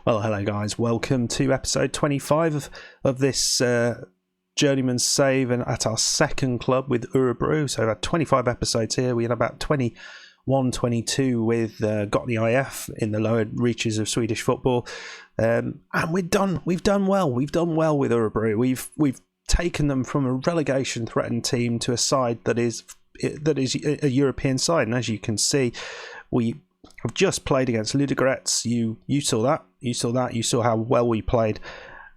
Well, hello guys, welcome to episode 25 of this Journeyman save and at our second club with Orebro. So we've had 25 episodes here. We had about 21, 22 with Got the IF in the lower reaches of Swedish football. And we've done well. We've done well with Orebro. We've taken them from a relegation threatened team to a side that is a European side. And as you can see, we have just played against Ludogorets. You saw that. You saw how well we played.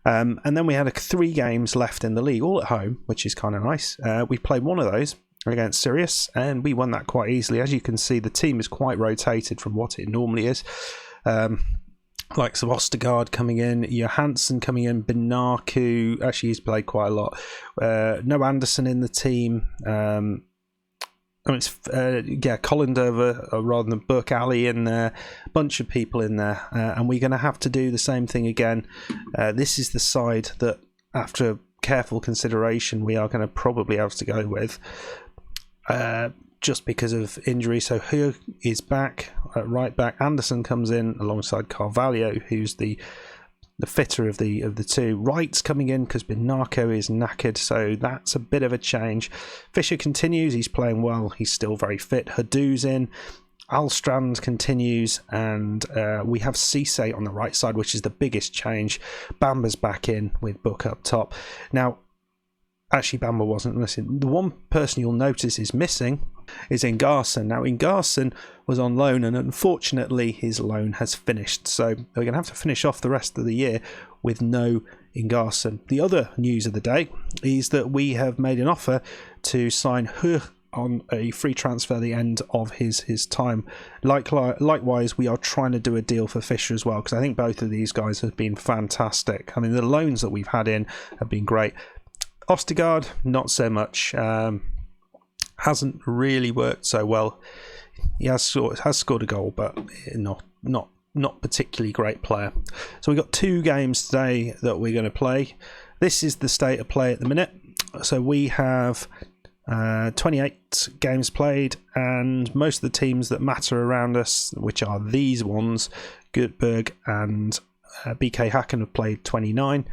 And then we had 3 games left in the league, all at home, which is kind of nice. We played one of those against Sirius, and we won that quite easily. As you can see, the team is quite rotated from what it normally is. Likes of Ostergaard coming in, Johansson coming in, Benaku, actually he's played quite a lot. No Anderson in the team. It's Collindover rather than Burke Alley in there, a bunch of people in there, and we're going to have to do the same thing again. This is the side that, after careful consideration, we are going to probably have to go with, just because of injury. So Hugh is back at right back. Anderson comes in alongside Carvalho, who's the fitter of the two. Wright's coming in because Benarco is knackered, so that's a bit of a change. Fisher continues, he's playing well, he's still very fit. Hadou's in, Alstrand continues, and we have Cisse on the right side, which is the biggest change. Bamba's back in with Book up top. Now, actually Bamba wasn't missing. The one person you'll notice is missing is Ingarson. Now Ingarson was on loan, and unfortunately his loan has finished, so we're going to have to finish off the rest of the year with no Ingarson. The other news of the day is that we have made an offer to sign Hugh on a free transfer at the end of his time. Likewise, we are trying to do a deal for Fisher as well, because I think both of these guys have been fantastic. I mean, the loans that we've had in have been great. Ostergaard, not so much. Hasn't really worked so well. He has scored a goal, but not particularly great player. So we've got 2 games today that we're going to play. This is the state of play at the minute. So we have 28 games played, and most of the teams that matter around us, which are these ones, Göteborg and BK Häcken, have played 29.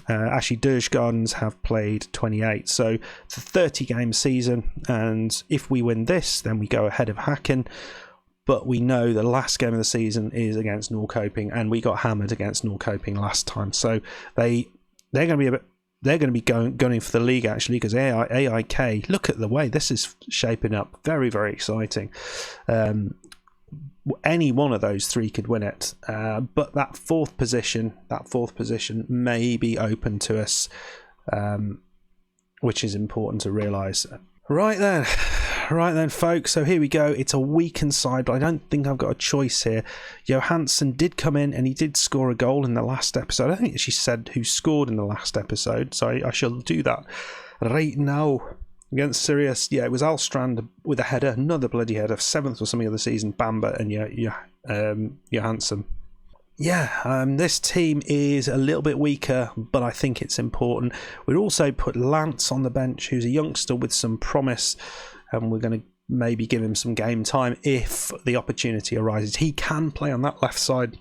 Actually, Djurgårdens have played 28, so it's a 30-game season, and if we win this, then we go ahead of Häcken. But we know the last game of the season is against Norrkoping, and we got hammered against Norrkoping last time, so they're going to be gunning for the league, actually, because AIK, look at the way this is shaping up. Very, very exciting. Any one of those 3 could win it, but that fourth position may be open to us, which is important to realise. Right then, folks. So here we go. It's a weakened side, but I don't think I've got a choice here. Johansson did come in, and he did score a goal in the last episode. I think she said who scored in the last episode, so I shall do that right now. Against Sirius, it was Alstrand with a header, another bloody header, 7th or something of the season, Bamba and Johansson. This team is a little bit weaker, but I think it's important. We'd also put Lance on the bench, who's a youngster with some promise, and we're going to maybe give him some game time if the opportunity arises. He can play on that left side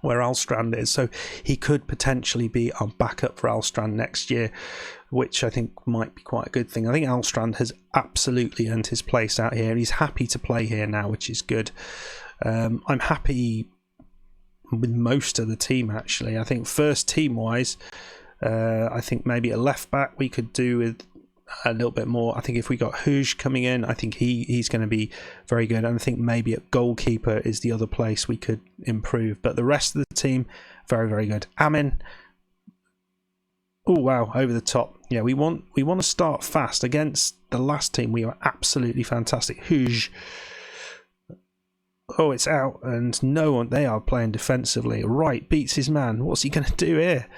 where Alstrand is, so he could potentially be our backup for Alstrand next year, which I think might be quite a good thing. I think Alstrand has absolutely earned his place out here. He's happy to play here now, which is good. I'm happy with most of the team, actually. I think first team-wise, I think maybe a left-back we could do with a little bit more. I think if we got Huge coming in, I think he's going to be very good. And I think maybe at goalkeeper is the other place we could improve. But the rest of the team, very, very good. Amin. Oh wow, over the top. Yeah, we want to start fast. Against the last team, we were absolutely fantastic. Huge. Oh, it's out, and no one. They are playing defensively. Right, beats his man. What's he going to do here?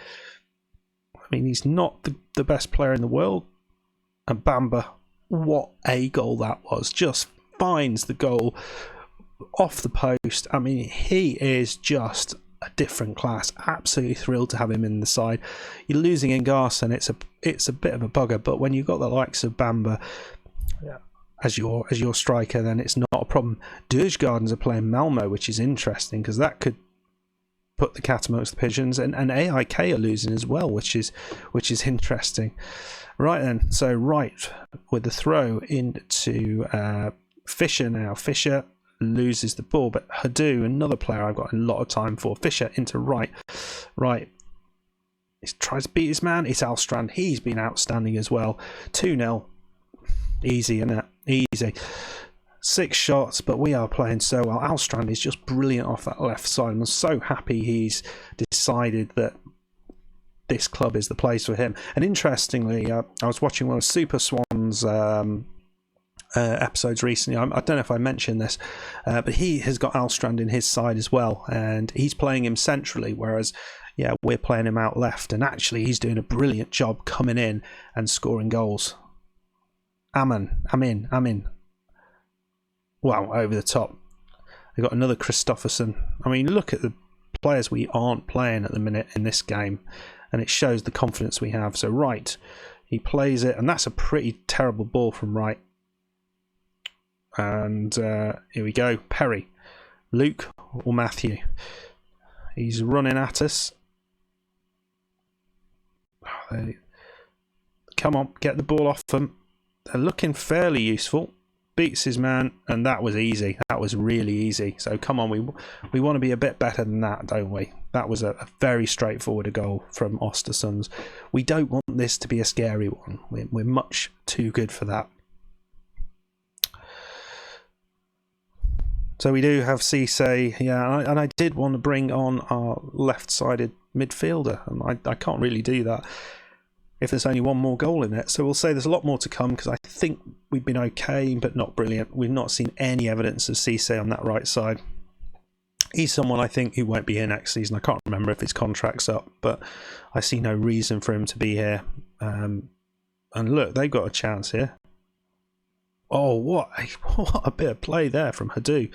I mean, he's not the best player in the world. And Bamba, what a goal that was. Just finds the goal off the post. I mean, he is just a different class. Absolutely thrilled to have him in the side. You're losing Ingarson, it's a bit of a bugger, but when you've got the likes of Bamba as your striker, then it's not a problem. Djurgårdens are playing Malmo, which is interesting because that could put the cat amongst the pigeons, and AIK are losing as well, which is interesting. Right then, so Wright with the throw into Fisher now. Fisher loses the ball, but Hadu, another player I've got a lot of time for. Fisher into Wright. Wright tries to beat his man. It's Alstrand. He's been outstanding as well. 2-0. Easy, isn't it? Easy. 6 shots, but we are playing so well. Alstrand is just brilliant off that left side. I'm so happy he's decided that this club is the place for him. And interestingly, I was watching one of Super Swans episodes recently. I don't know if I mentioned this, but he has got Alstrand in his side as well, and he's playing him centrally, whereas we're playing him out left, and actually he's doing a brilliant job coming in and scoring goals. I'm in. Wow, over the top. They've got another Kristofferson. I mean, look at the players we aren't playing at the minute in this game, and it shows the confidence we have. So Wright, he plays it, and that's a pretty terrible ball from Wright. And here we go. Perry, Luke or Matthew. He's running at us. Come on, get the ball off them. They're looking fairly useful. Beats his man, and that was easy. That was really easy. So come on, we want to be a bit better than that, don't we? That was a very straightforward goal from Ostersunds. We don't want this to be a scary one. We're much too good for that. So we do have Cisse, and I did want to bring on our left-sided midfielder, and I can't really do that if there's only one more goal in it. So we'll say there's a lot more to come, because I think we've been okay, but not brilliant. We've not seen any evidence of Cisse on that right side. He's someone I think who won't be here next season. I can't remember if his contract's up, but I see no reason for him to be here. And look, they've got a chance here. Oh, what a bit of play there from Hadu.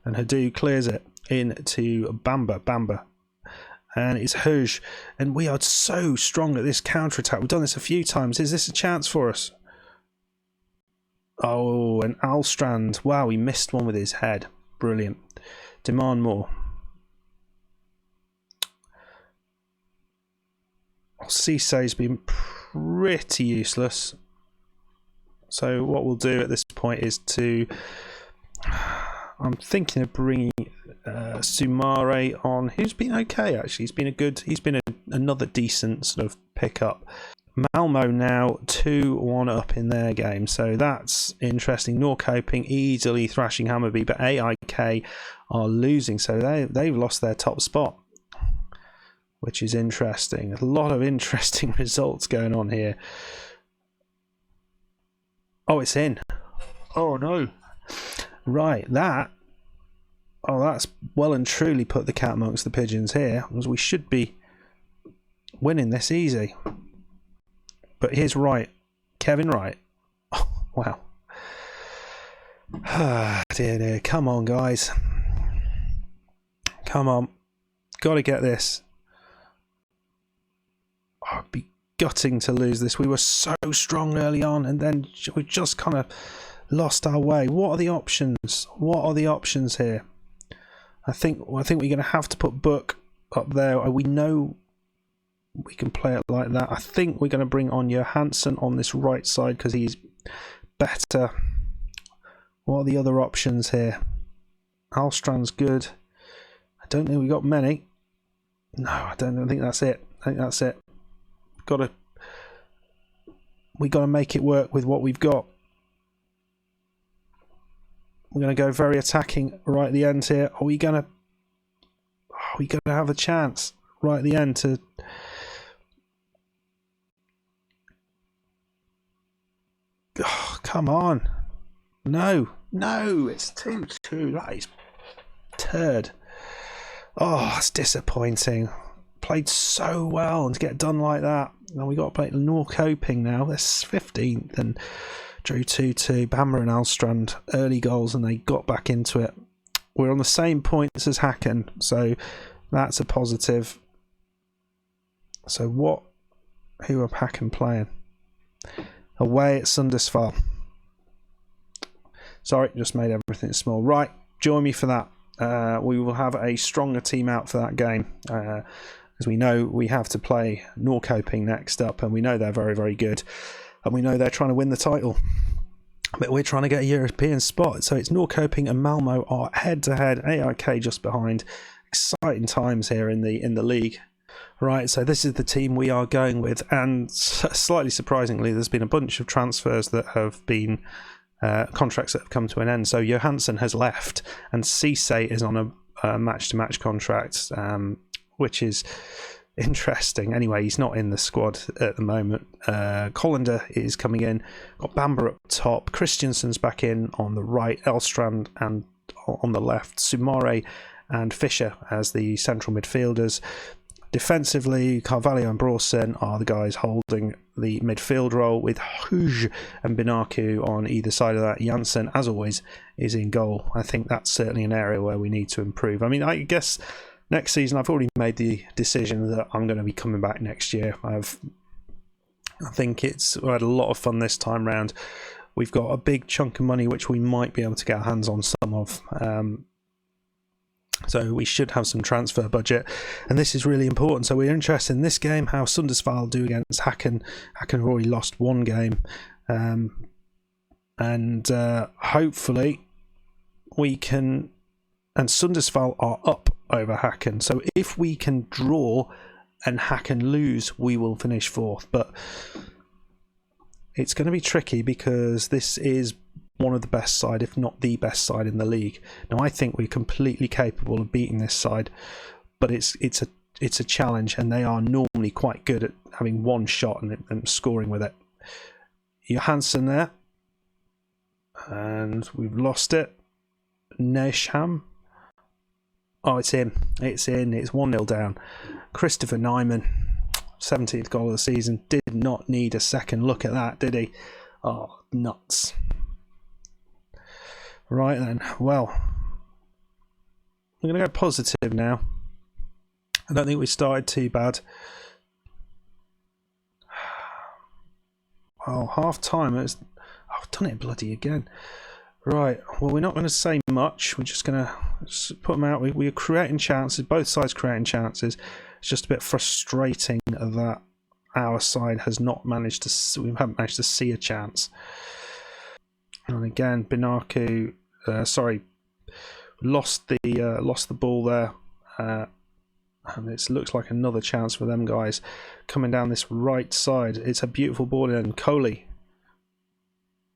And Hadu clears it into Bamba. And it's Huj. And we are so strong at this counter-attack. We've done this a few times. Is this a chance for us? Oh, and Alstrand. Wow, he missed one with his head. Brilliant. Demand more. Cisse's been pretty useless. So what we'll do at this point is I'm thinking of bringing Sumare on, who's been okay actually. He's been another decent sort of pickup. Malmo now 2-1 up in their game, so that's interesting. Norrkoping easily thrashing Hammarby, but AIK are losing, so they've lost their top spot, which is interesting. A lot of interesting results going on here. Oh, it's in. Oh no. Right, that's well and truly put the cat amongst the pigeons here, because we should be winning this easy. But here's Wright. Kevin Wright. Oh, wow. Dear. Come on, guys. Come on. Got to get this. Oh, I'd be gutting to lose this. We were so strong early on, and then we just kind of lost our way. What are the options? What are the options here? I think we're going to have to put Book up there. We know we can play it like that. I think we're going to bring on Johansson on this right side because he's better. What are the other options here? Alstrand's good. I don't think we got many. No, I think that's it. We got to make it work with what we've got. We're going to go very attacking right at the end here. Are we going to have a chance right at the end to... Oh, come on. No, it's 2-2. That is turd. Oh, it's disappointing. Played so well, and to get done like that. And we got to play Norrkoping now. They're 15th and drew 2-2. Bammer and Alstrand, early goals, and they got back into it. We're on the same points as Hacken, so that's a positive. So who are Hacken playing? Away at Sundersvall. Sorry, just made everything small. Right, join me for that. we will have a stronger team out for that game. As we know, we have to play Norrkoping next up, and we know they're very, very good, and we know they're trying to win the title. But we're trying to get a European spot, so it's Norrkoping and Malmo are head-to-head. AIK just behind. Exciting times here in the league. Right, so this is the team we are going with, and slightly surprisingly, there's been a bunch of transfers that have been contracts that have come to an end. So Johansson has left, and Cisse is on a match-to-match contract, which is interesting. Anyway, he's not in the squad at the moment. Colander is coming in. Got Bamber up top. Christiansen's back in on the right. Elstrand and on the left. Sumare and Fischer as the central midfielders. Defensively, Carvalho and Brorsen are the guys holding the midfield role, with Huge and Binaku on either side of that. Janssen, as always, is in goal. I think that's certainly an area where we need to improve. I mean, I guess next season, I've already made the decision that I'm going to be coming back next year. I think we had a lot of fun this time round. We've got a big chunk of money which we might be able to get our hands on some of. So we should have some transfer budget, and this is really important. So we're interested in this game, how Sundersvall do against Häcken. Häcken have already lost one game, and hopefully we can. And Sundersvall are up over Häcken. So if we can draw and Häcken lose, we will finish fourth. But it's going to be tricky because this is one of the best side, if not the best side in the league. Now, I think we're completely capable of beating this side, but it's a challenge, and they are normally quite good at having one shot and scoring with it. Johansson there, and we've lost it. Nesham. Oh, it's in. It's 1-0 down. Christopher Nyman, 17th goal of the season. Did not need a second look at that, did he? Oh, nuts. Right then, well, I'm going to go positive now. I don't think we started too bad. Well, half time, I've done it bloody again. Right, well, we're not going to say much. We're just going to put them out. We're creating chances, both sides creating chances. It's just a bit frustrating that our side has not managed to. We haven't managed to see a chance. And again, Binaku, lost the ball there, and it looks like another chance for them guys coming down this right side. It's a beautiful ball in. Coley,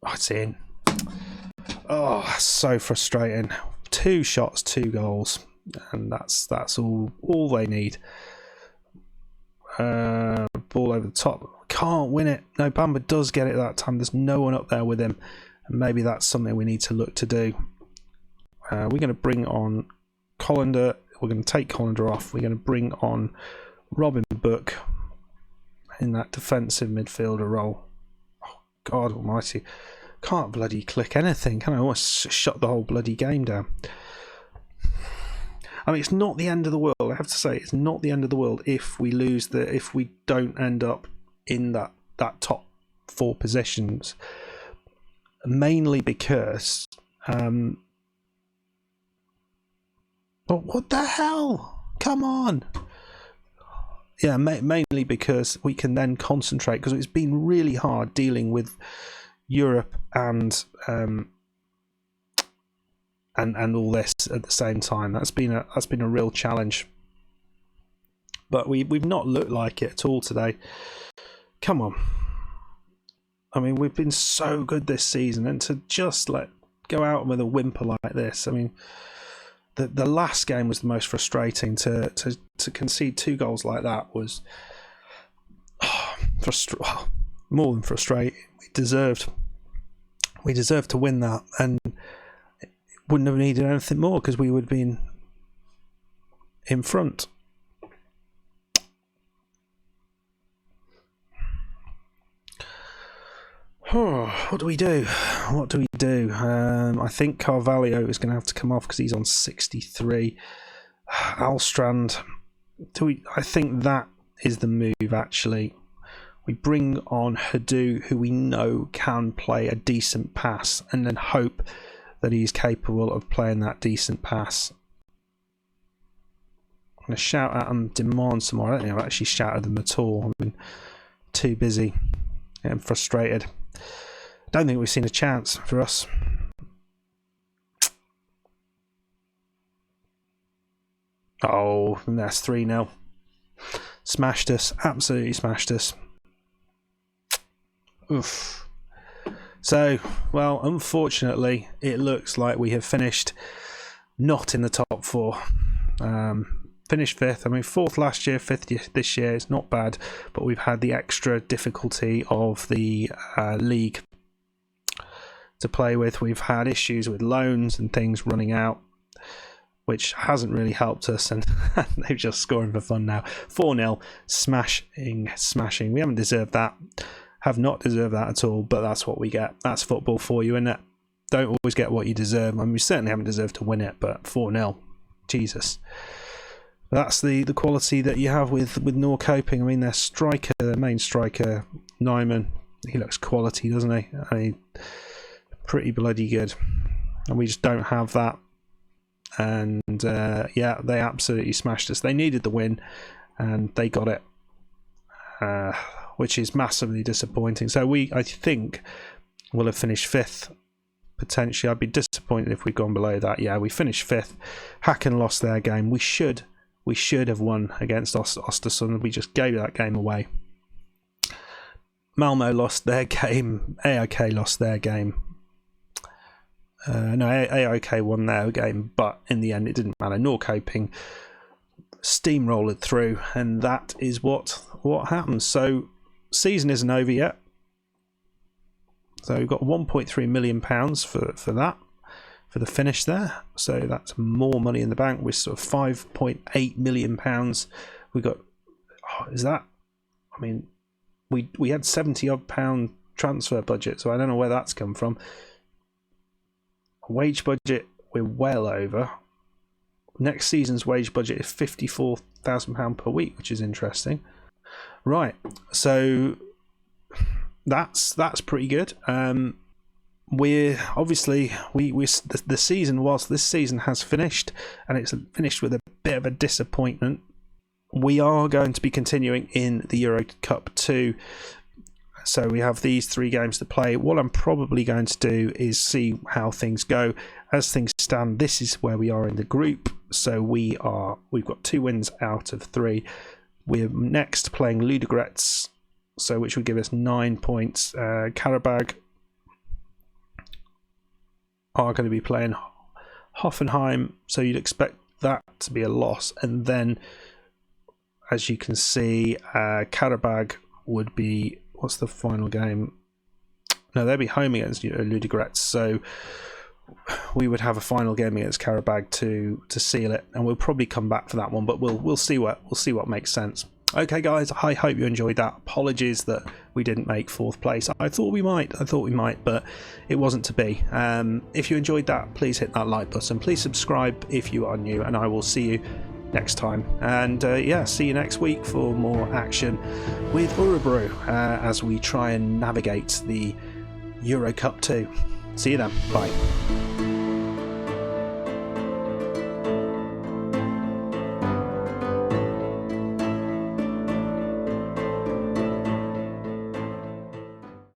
oh, it's in. Oh, so frustrating. 2 shots, 2 goals, and that's all they need. Ball over the top. Can't win it. No, Bamber does get it that time. There's no one up there with him, and maybe that's something we need to look to do. We're going to bring on Colander. We're going to take Colander off. We're going to bring on Robin Book in that defensive midfielder role. Oh, God almighty. Can't bloody click anything, can I? Almost shut the whole bloody game down. I mean, it's not the end of the world. I have to say, it's not the end of the world if we lose if we don't end up in that top 4 positions. Mainly because, oh, what the hell? Come on. Yeah, mainly because we can then concentrate, because it's been really hard dealing with Europe and all this at the same time. That's been a real challenge. But we've not looked like it at all today. Come on. I mean, we've been so good this season, and to just go out with a whimper like this. I mean, the last game was the most frustrating. To concede 2 goals like that was more than frustrating. We deserved to win that, and wouldn't have needed anything more because we would have been in front. What do we do? I think Carvalho is going to have to come off because he's on 63. Alstrand, I think that is the move, actually. We bring on Hadu, who we know can play a decent pass, and then hope that he's capable of playing that decent pass. going to shout at them, demand some more. I don't think I've actually shouted at them at all. I've been too busy getting frustrated. Don't think we've seen a chance for us. Oh, and that's 3-0. Smashed us. Absolutely smashed us. Oof. So, well, unfortunately, it looks like we have finished not in the top 4. Finished 5th. I mean, 4th last year, 5th this year. It's not bad, but we've had the extra difficulty of the league to play with. We've had issues with loans and things running out, which hasn't really helped us, and they're just scoring for fun now. 4-0, smashing. We haven't deserved that. Have not deserved that at all, but that's what we get. That's football for you, isn't it? Don't always get what you deserve. I mean, we certainly haven't deserved to win it, but 4-0, Jesus. That's the quality that you have with Norrkoping. I mean, their main striker, Journeyman, he looks quality, doesn't he? I mean, pretty bloody good. And we just don't have that. And yeah, they absolutely smashed us. They needed the win, and they got it, which is massively disappointing. So I think, we'll have finished 5th. Potentially, I'd be disappointed if we'd gone below that. Yeah, we finished 5th. Hacken lost their game. We should have won against Ostersunds. We just gave that game away. Malmo lost their game. AIK lost their game. No, AIK won their game, but in the end it didn't matter. Norrkoping steamrolled through, and that is what happens. So season isn't over yet. So we've got £1.3 million for that, for the finish there. So that's more money in the bank. We're sort of £5.8 million. We got, is that? I mean, we had £70-odd transfer budget, so I don't know where that's come from. Wage budget, we're well over. Next season's wage budget is £54,000 per week, which is interesting. Right, so that's pretty good. We're obviously the season, whilst this season has finished, and it's finished with a bit of a disappointment, we are going to be continuing in the Euro Cup 2. So we have these 3 games to play. What I'm probably going to do is see how things go. As things stand, this is where we are in the group. So we've got 2 wins out of 3. We're next playing Ludogorets, so which would give us 9 points. Karabag are going to be playing Hoffenheim, so you'd expect that to be a loss. And then, as you can see, Karabag would be, what's the final game? No, they'll be home against Ludogorets, so we would have a final game against Karabag to seal it, and we'll probably come back for that one, but we'll see what makes sense. Okay, guys, I hope you enjoyed that. Apologies that we didn't make 4th place. I thought we might, but it wasn't to be. If you enjoyed that, please hit that like button. Please subscribe if you are new, and I will see you next time. And yeah, see you next week for more action with Orebro as we try and navigate the Euro Cup 2. See you then. Bye.